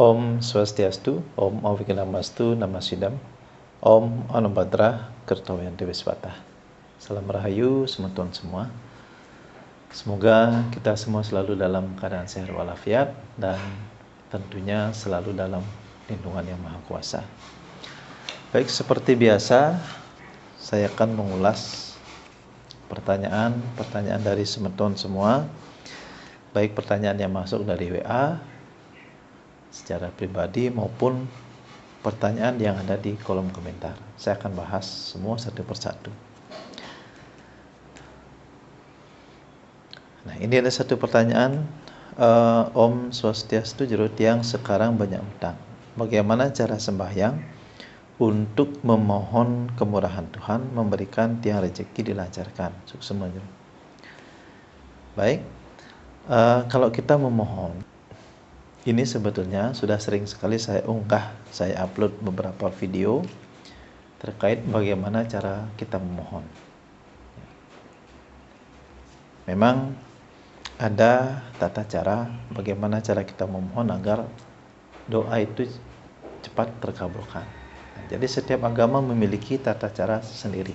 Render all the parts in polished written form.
Om Swastiastu, Om Awikanamastu, Namasidam, Om Anubhadra, Kertawayan Deveswata. Salam Rahayu, semeton semua. Semoga kita semua selalu dalam keadaan sehat walafiat dan tentunya selalu dalam lindungan Yang Maha Kuasa. Baik, seperti biasa, saya akan mengulas pertanyaan dari semeton semua, baik pertanyaan yang masuk dari WA secara pribadi maupun pertanyaan yang ada di kolom komentar. Saya akan bahas semua satu persatu. Nah, ini ada satu pertanyaan. Om Swastiastu, Jero Tiang sekarang banyak utang. Bagaimana cara sembahyang untuk memohon kemurahan Tuhan memberikan tiang rezeki dilancarkan? Sukses maju. Baik, kalau kita memohon, ini sebetulnya sudah sering sekali saya unggah, saya upload beberapa video terkait bagaimana cara kita memohon. Memang ada tata cara bagaimana cara kita memohon agar doa itu cepat terkabulkan. Nah, jadi setiap agama memiliki tata cara sendiri.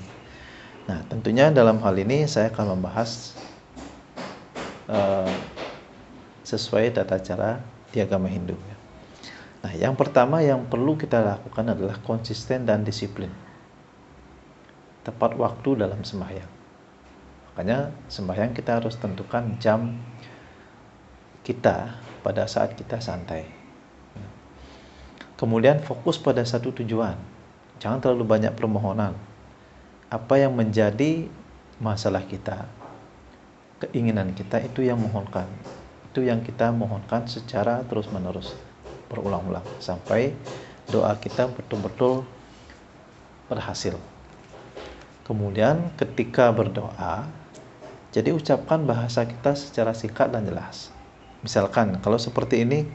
Nah, tentunya dalam hal ini saya akan membahas sesuai tata cara di agama Hindu. Nah, yang pertama yang perlu kita lakukan adalah konsisten dan disiplin. Tepat waktu dalam sembahyang. Makanya sembahyang kita harus tentukan jam kita pada saat kita santai. Kemudian fokus pada satu tujuan. Jangan terlalu banyak permohonan. Apa yang menjadi masalah kita, keinginan kita, itu yang mohonkan. Itu yang kita mohonkan secara terus-menerus, berulang-ulang sampai doa kita betul-betul berhasil. Kemudian ketika berdoa, jadi ucapkan bahasa kita secara singkat dan jelas. Misalkan kalau seperti ini,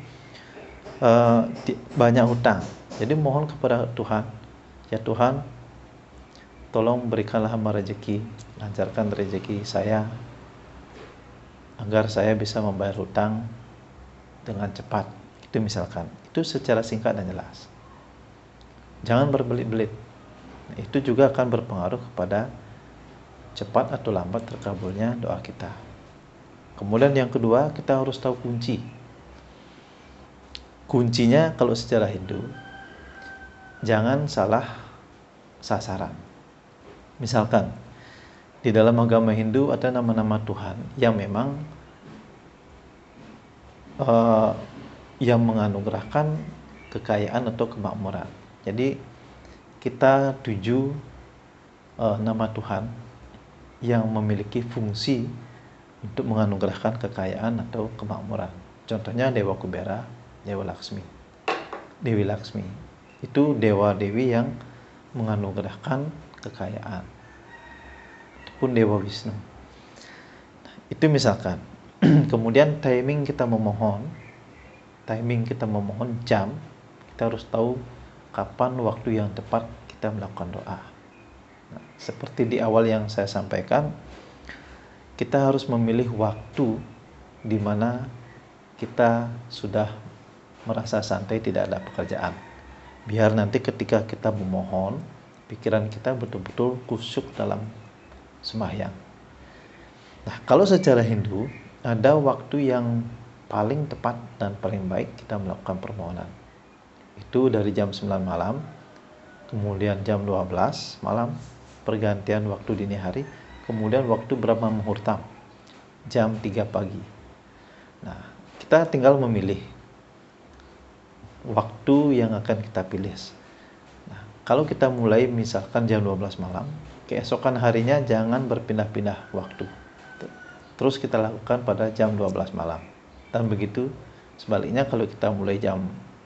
banyak hutang, jadi mohon kepada Tuhan, ya Tuhan, tolong berikanlah hamba rezeki, lancarkan rezeki saya agar saya bisa membayar hutang dengan cepat. Itu misalkan, itu secara singkat dan jelas. Jangan berbelit-belit. Itu juga akan berpengaruh kepada cepat atau lambat terkabulnya doa kita. Kemudian yang kedua, kita harus tahu kunci. Kuncinya kalau secara Hindu, jangan salah sasaran. Misalkan di dalam agama Hindu ada nama-nama Tuhan yang memang yang menganugerahkan kekayaan atau kemakmuran. Jadi kita tuju nama Tuhan yang memiliki fungsi untuk menganugerahkan kekayaan atau kemakmuran. Contohnya Dewa Kubera, Dewa Laksmi, Dewi Laksmi. Itu dewa-dewi yang menganugerahkan kekayaan. Pun Dewa Wisnu. Itu misalkan. Kemudian timing kita memohon jam, kita harus tahu kapan waktu yang tepat kita melakukan doa. Nah, seperti di awal yang saya sampaikan, kita harus memilih waktu di mana kita sudah merasa santai, tidak ada pekerjaan. Biar nanti ketika kita memohon, pikiran kita betul-betul khusyuk dalam sembahyang. Nah, kalau secara Hindu ada waktu yang paling tepat dan paling baik kita melakukan permohonan. Itu dari jam 9 malam, kemudian jam 12 malam, pergantian waktu dini hari, kemudian waktu Brahma Muhurtam, jam 3 pagi. Nah, kita tinggal memilih waktu yang akan kita pilih. Nah, kalau kita mulai misalkan jam 12 malam, keesokan harinya jangan berpindah-pindah waktu. Terus kita lakukan pada jam 12 malam. Dan begitu sebaliknya, kalau kita mulai jam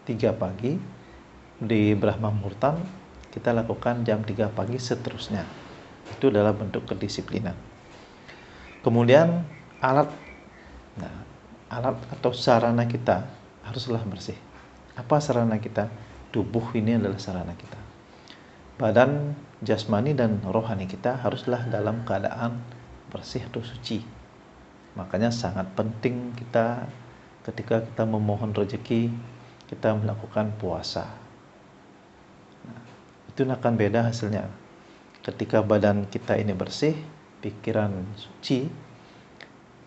3 pagi di Brahma Muhurtam, kita lakukan jam 3 pagi seterusnya. Itu adalah bentuk kedisiplinan. Kemudian alat atau sarana kita haruslah bersih. Apa sarana kita? Tubuh ini adalah sarana kita. Badan jasmani dan rohani kita haruslah dalam keadaan bersih atau suci. Makanya sangat penting kita ketika kita memohon rezeki, kita melakukan puasa. Nah, itu akan beda hasilnya. Ketika badan kita ini bersih, pikiran suci,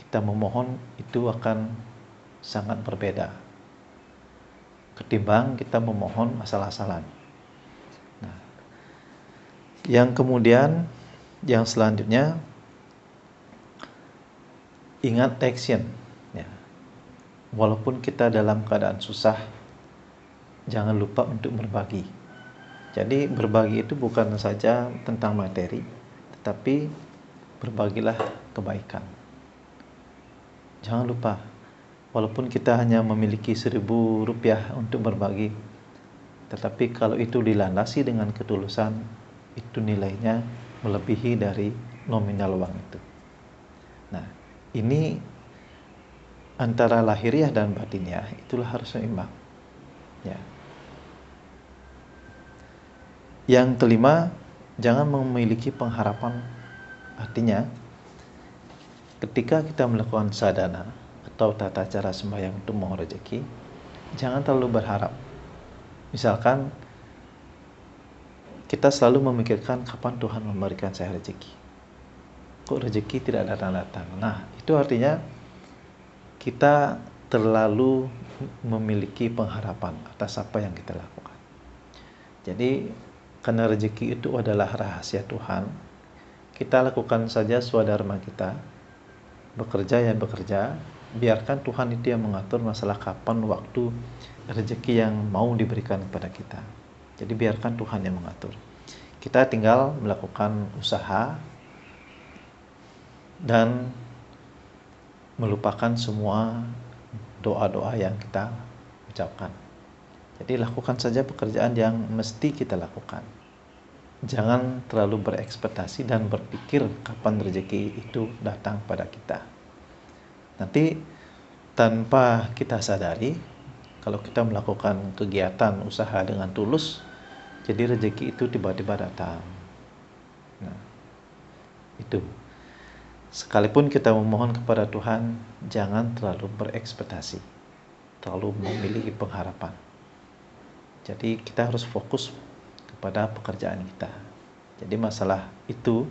kita memohon itu akan sangat berbeda ketimbang kita memohon asal-asalan. Nah, yang kemudian, yang selanjutnya, ingat action. Ya. Walaupun kita dalam keadaan susah, jangan lupa untuk berbagi. Jadi berbagi itu bukan saja tentang materi, tetapi berbagilah kebaikan. Jangan lupa, walaupun kita hanya memiliki 1.000 rupiah untuk berbagi, tetapi kalau itu dilandasi dengan ketulusan, itu nilainya melebihi dari nominal uang itu. Nah, ini antara lahiriah dan batiniah itulah harus seimbang. Ya. Yang kelima, jangan memiliki pengharapan. Artinya, ketika kita melakukan sadhana atau tata cara sembahyang untuk mohon rezeki, jangan terlalu berharap. Misalkan kita selalu memikirkan kapan Tuhan memberikan saya rezeki. Kok rezeki tidak datang-datang? Nah, itu artinya kita terlalu memiliki pengharapan atas apa yang kita lakukan. Jadi, karena rezeki itu adalah rahasia Tuhan, kita lakukan saja swadharma kita, bekerja ya bekerja, biarkan Tuhan itu yang mengatur masalah kapan waktu rezeki yang mau diberikan kepada kita. Jadi biarkan Tuhan yang mengatur. Kita tinggal melakukan usaha dan melupakan semua doa-doa yang kita ucapkan. Jadi lakukan saja pekerjaan yang mesti kita lakukan. Jangan terlalu berekspektasi dan berpikir kapan rezeki itu datang pada kita. Nanti tanpa kita sadari, kalau kita melakukan kegiatan usaha dengan tulus, jadi rezeki itu tiba-tiba datang. Nah, itu. Sekalipun kita memohon kepada Tuhan, jangan terlalu berekspektasi, terlalu memiliki pengharapan. Jadi kita harus fokus kepada pekerjaan kita. Jadi masalah itu,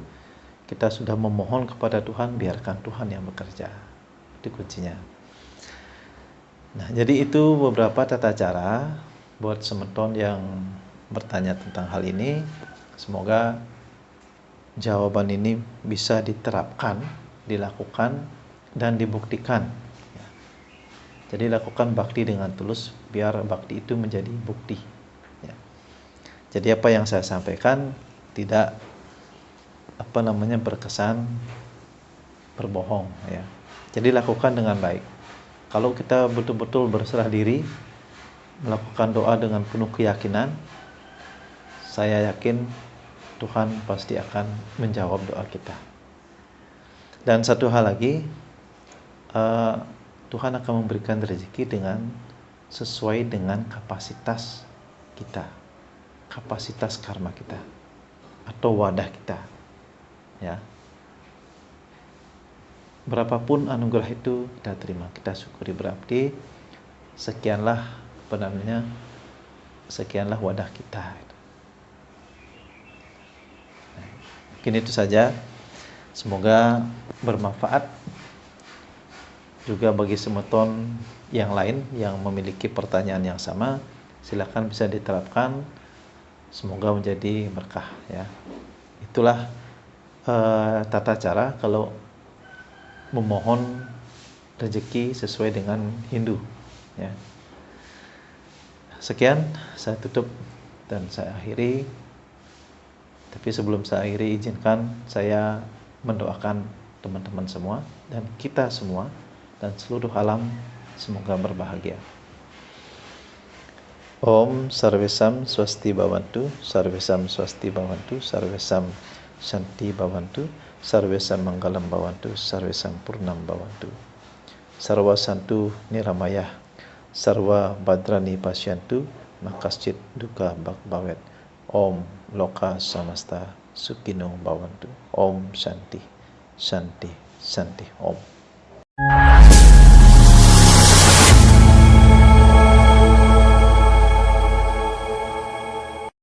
kita sudah memohon kepada Tuhan, biarkan Tuhan yang bekerja. Itu kuncinya. Nah, jadi itu beberapa tata cara buat semeton yang bertanya tentang hal ini. Semoga jawaban ini bisa diterapkan, dilakukan, dan dibuktikan. Jadi lakukan bakti dengan tulus, biar bakti itu menjadi bukti. Ya. Jadi apa yang saya sampaikan tidak berkesan berbohong. Ya. Jadi lakukan dengan baik. Kalau kita betul-betul berserah diri, melakukan doa dengan penuh keyakinan, saya yakin Tuhan pasti akan menjawab doa kita. Dan satu hal lagi, Tuhan akan memberikan rezeki sesuai dengan kapasitas kita, kapasitas karma kita, atau wadah kita. Ya, berapapun anugerah itu kita terima, kita syukuri berarti sekianlah sekianlah wadah kita. Mungkin itu saja. Semoga bermanfaat juga bagi semeton yang lain yang memiliki pertanyaan yang sama. Silakan bisa diterapkan. Semoga menjadi berkah. Ya, itulah tata cara kalau memohon rezeki sesuai dengan Hindu. Ya. Sekian, saya tutup dan saya akhiri. Tapi sebelum saya akhiri, izinkan saya mendoakan teman-teman semua dan kita semua dan seluruh alam semoga berbahagia. Om Sarvesam Swasti Bhavantu, Sarvesam Swasti Bhavantu, Sarvesam Shanti Bhavantu, Sarvesam Manggalam Bhavantu, Sarvesam Purnam Bhavantu. Sarva Santu Niramaya, Sarva Badrani Pasyantu, Makaschit Duka Bak Bhavet. Om Loka Samasta Sukino Bhavantu. Om Shanti, Shanti, Shanti. Om.